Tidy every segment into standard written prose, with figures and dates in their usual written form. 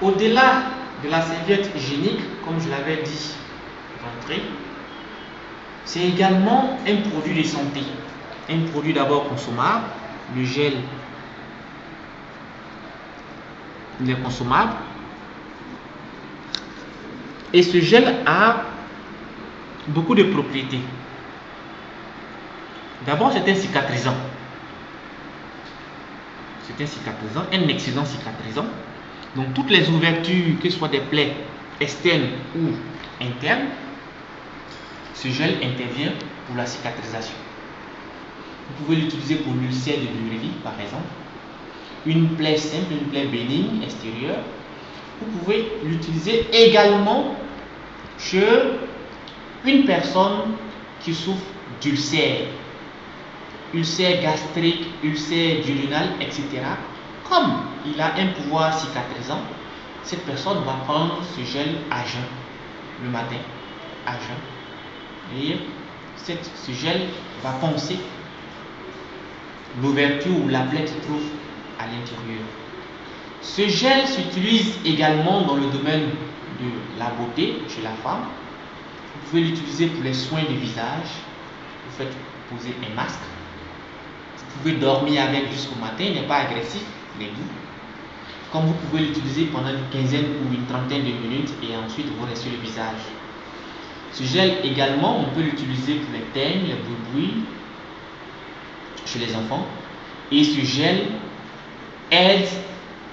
Au-delà de la serviette hygiénique, comme je l'avais dit d'entrée, c'est également un produit de santé. Un produit d'abord consommable, le gel, il est consommable. Et ce gel a beaucoup de propriétés. D'abord, c'est un cicatrisant. C'est un cicatrisant, un excellent cicatrisant. Donc, toutes les ouvertures, que ce soit des plaies externes ou internes, ce gel intervient pour la cicatrisation. Vous pouvez l'utiliser pour l'ulcère de Bureli, par exemple. Une plaie simple, une plaie bénigne extérieure. Vous pouvez l'utiliser également chez une personne qui souffre d'ulcère, ulcère gastrique, ulcère duodénal, etc. Comme il a un pouvoir cicatrisant, cette personne va prendre ce gel à jeun le matin, à jeun, et ce gel va poncer l'ouverture où la plaie se trouve à l'intérieur. Ce gel s'utilise également dans le domaine de la beauté chez la femme. Vous pouvez l'utiliser pour les soins du visage. Vous faites poser un masque. Vous pouvez dormir avec jusqu'au matin. Il n'est pas agressif, il est doux. Comme vous pouvez l'utiliser pendant une quinzaine ou une trentaine de minutes et ensuite vous restez le visage. Ce gel également, on peut l'utiliser pour les teignes, les boubouilles chez les enfants. Et ce gel aide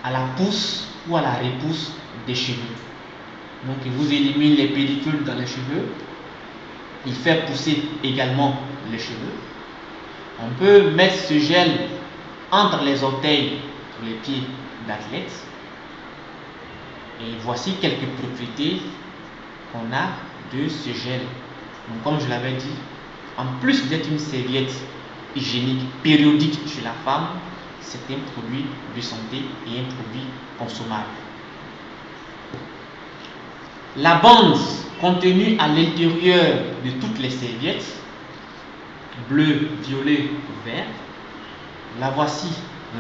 à la pousse ou à la repousse des cheveux. Donc il vous élimine les pellicules dans les cheveux. Il fait pousser également les cheveux. On peut mettre ce gel entre les orteils pour les pieds d'athlète. Et voici quelques propriétés qu'on a de ce gel. Donc comme je l'avais dit, en plus d'être une serviette hygiénique périodique chez la femme, c'est un produit de santé et un produit consommable. La bande contenue à l'intérieur de toutes les serviettes, bleu, violet ou vert, la voici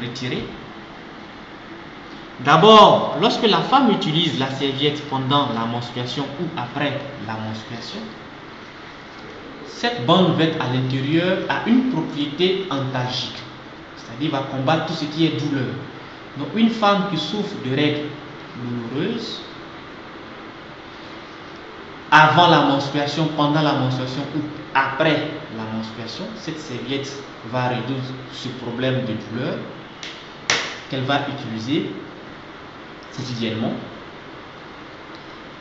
retirée. D'abord, lorsque la femme utilise la serviette pendant la menstruation ou après la menstruation, cette bande verte à l'intérieur a une propriété antalgique, c'est-à-dire va combattre tout ce qui est douleur. Donc une femme qui souffre de règles douloureuses, avant la menstruation, pendant la menstruation ou après la menstruation, cette serviette va résoudre ce problème de douleur qu'elle va utiliser quotidiennement.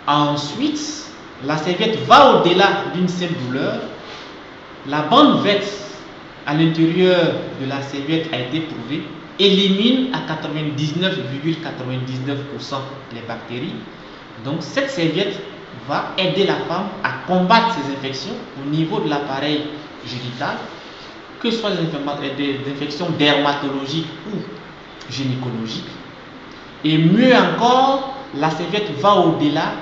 Ensuite, la serviette va au-delà d'une simple douleur. La bande verte à l'intérieur de la serviette a été prouvée, élimine à 99,99% les bactéries. Donc cette serviette va aider la femme à combattre ces infections au niveau de l'appareil génital, que ce soit des infections dermatologiques ou gynécologiques. Et mieux encore, la serviette va au-delà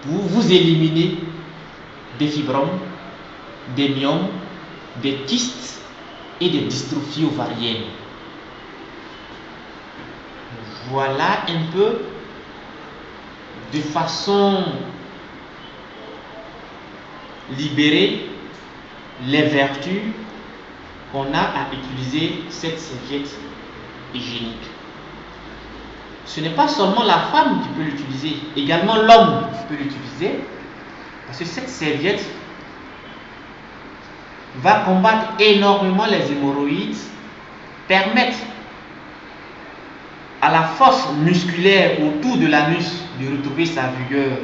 pour vous éliminer des fibromes, des myomes, des kystes et des dystrophies ovariennes. Voilà un peu de façon libérée les vertus qu'on a à utiliser cette serviette hygiénique. Ce n'est pas seulement la femme qui peut l'utiliser, également l'homme peut l'utiliser, parce que cette serviette va combattre énormément les hémorroïdes, permettre à la force musculaire autour de l'anus de retrouver sa vigueur,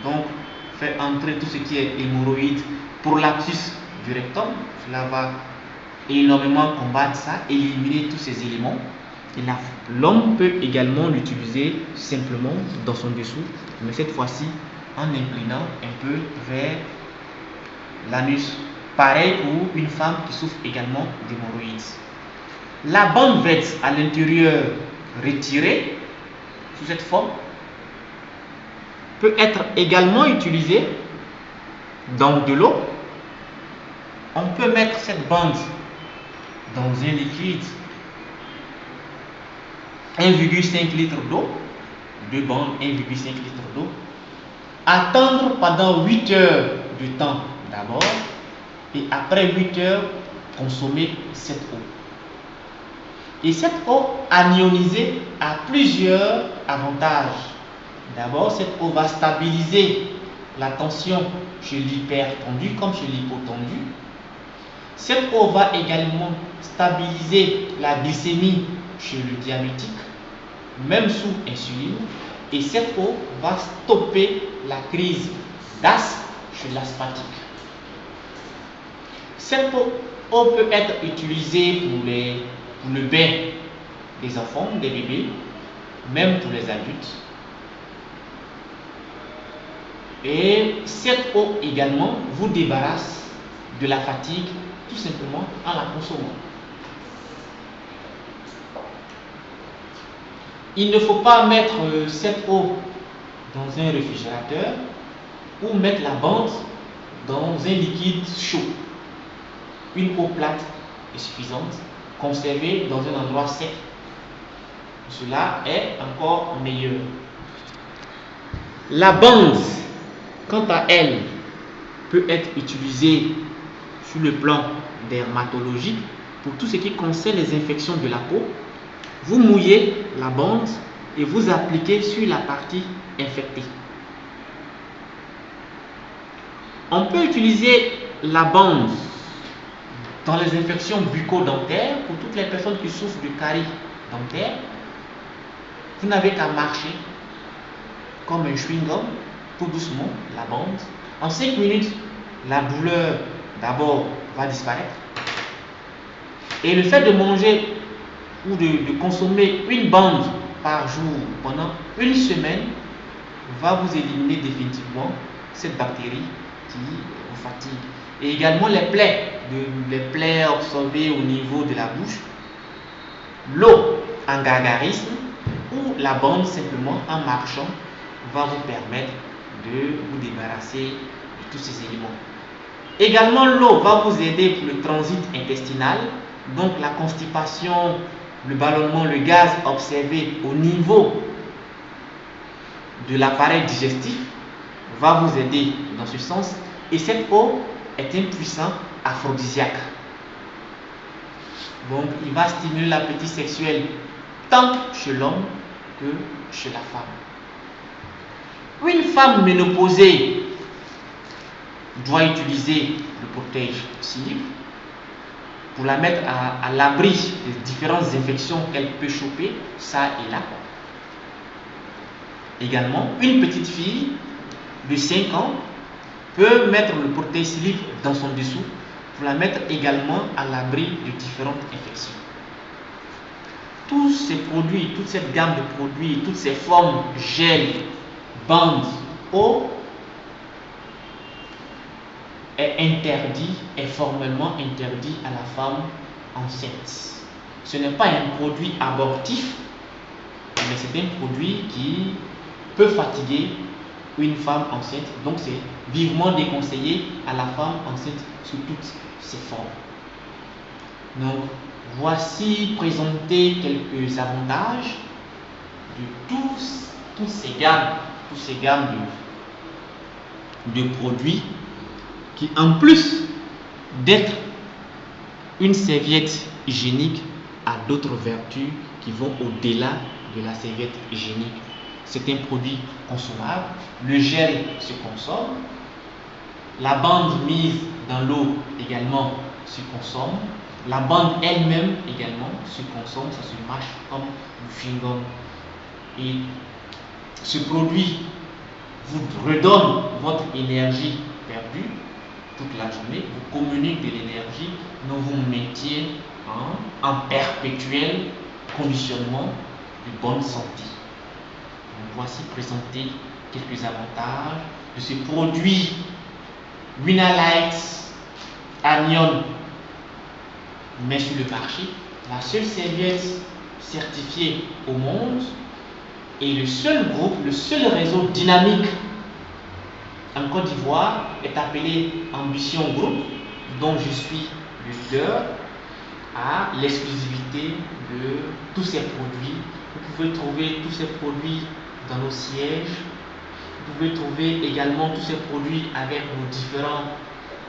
donc faire entrer tout ce qui est hémorroïde, prolapsus du rectum. Cela va énormément combattre ça, éliminer tous ces éléments. Et l'homme peut également l'utiliser simplement dans son dessous, mais cette fois-ci en inclinant un peu vers l'anus. Pareil pour une femme qui souffre également d'hémorroïdes. La bande verte à l'intérieur retirée sous cette forme peut être également utilisée dans de l'eau. On peut mettre cette bande dans un liquide 1,5 litre d'eau, 2 bandes, 1,5 litre d'eau. Attendre pendant 8 heures de temps d'abord et après 8 heures, consommer cette eau. Et cette eau anioniser a plusieurs avantages. D'abord, cette eau va stabiliser la tension chez l'hypertendu comme chez l'hypotendu. Cette eau va également stabiliser la glycémie chez le diabétique, même sous insuline. Et cette eau va stopper la crise d'asthme chez l'asthmatique. Cette eau peut être utilisée pour le bain des enfants, des bébés, même pour les adultes. Et cette eau également vous débarrasse de la fatigue tout simplement en la consommant. Il ne faut pas mettre cette eau dans un réfrigérateur ou mettre la bande dans un liquide chaud. Une eau plate est suffisante, conservée dans un endroit sec. Cela est encore meilleur. La bande, quant à elle, peut être utilisée sur le plan dermatologique pour tout ce qui concerne les infections de la peau. Vous mouillez la bande et vous appliquez sur la partie infectée. On peut utiliser la bande dans les infections bucco-dentaires pour toutes les personnes qui souffrent de caries dentaires. Vous n'avez qu'à marcher comme un chewing-gum, tout doucement, la bande. En 5 minutes, la douleur d'abord va disparaître. Et le fait de manger ou de consommer une bande par jour pendant une semaine va vous éliminer définitivement cette bactérie qui vous fatigue. Et également les plaies absorbées au niveau de la bouche, l'eau en gargarisme ou la bande simplement en marchant va vous permettre de vous débarrasser de tous ces éléments. Également, l'eau va vous aider pour le transit intestinal, donc la constipation, le ballonnement, le gaz observé au niveau de l'appareil digestif va vous aider dans ce sens. Et cette eau est un puissant aphrodisiaque. Donc, il va stimuler l'appétit sexuel tant chez l'homme que chez la femme. Une femme ménopausée doit utiliser le protège-cils pour la mettre à l'abri des différentes infections qu'elle peut choper, ça et là. Également, une petite fille de 5 ans peut mettre le protège-cils dans son dessous pour la mettre également à l'abri de différentes infections. Tous ces produits, toute cette gamme de produits, toutes ces formes gel, bandes, eau est formellement interdit à la femme enceinte. Ce n'est pas un produit abortif, mais c'est un produit qui peut fatiguer une femme enceinte. Donc c'est vivement déconseillé à la femme enceinte sous toutes ses formes. Donc voici présenté quelques avantages de toutes ces gammes de produits qui, en plus d'être une serviette hygiénique, a d'autres vertus qui vont au-delà de la serviette hygiénique. C'est un produit consommable. Le gel se consomme. La bande mise dans l'eau également se consomme. La bande elle-même également se consomme. Ça se mâche comme du chewing-gum. Et ce produit vous redonne votre énergie perdue toute la journée, vous communique de l'énergie, donc vous maintient en perpétuel conditionnement de bonne santé. Donc voici présenté quelques avantages de ce produit Winalite Anion mis sur le marché, la seule serviette certifiée au monde et le seul groupe, le seul réseau dynamique en Côte d'Ivoire est appelé Ambition Group, dont je suis le leader, à l'exclusivité de tous ces produits. Vous pouvez trouver tous ces produits dans nos sièges. Vous pouvez trouver également tous ces produits avec nos différents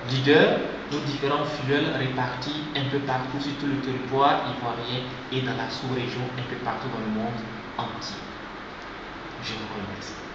leaders, nos différents fuels répartis un peu partout sur tout le territoire ivoirien et dans la sous-région, un peu partout dans le monde entier. Je vous remercie.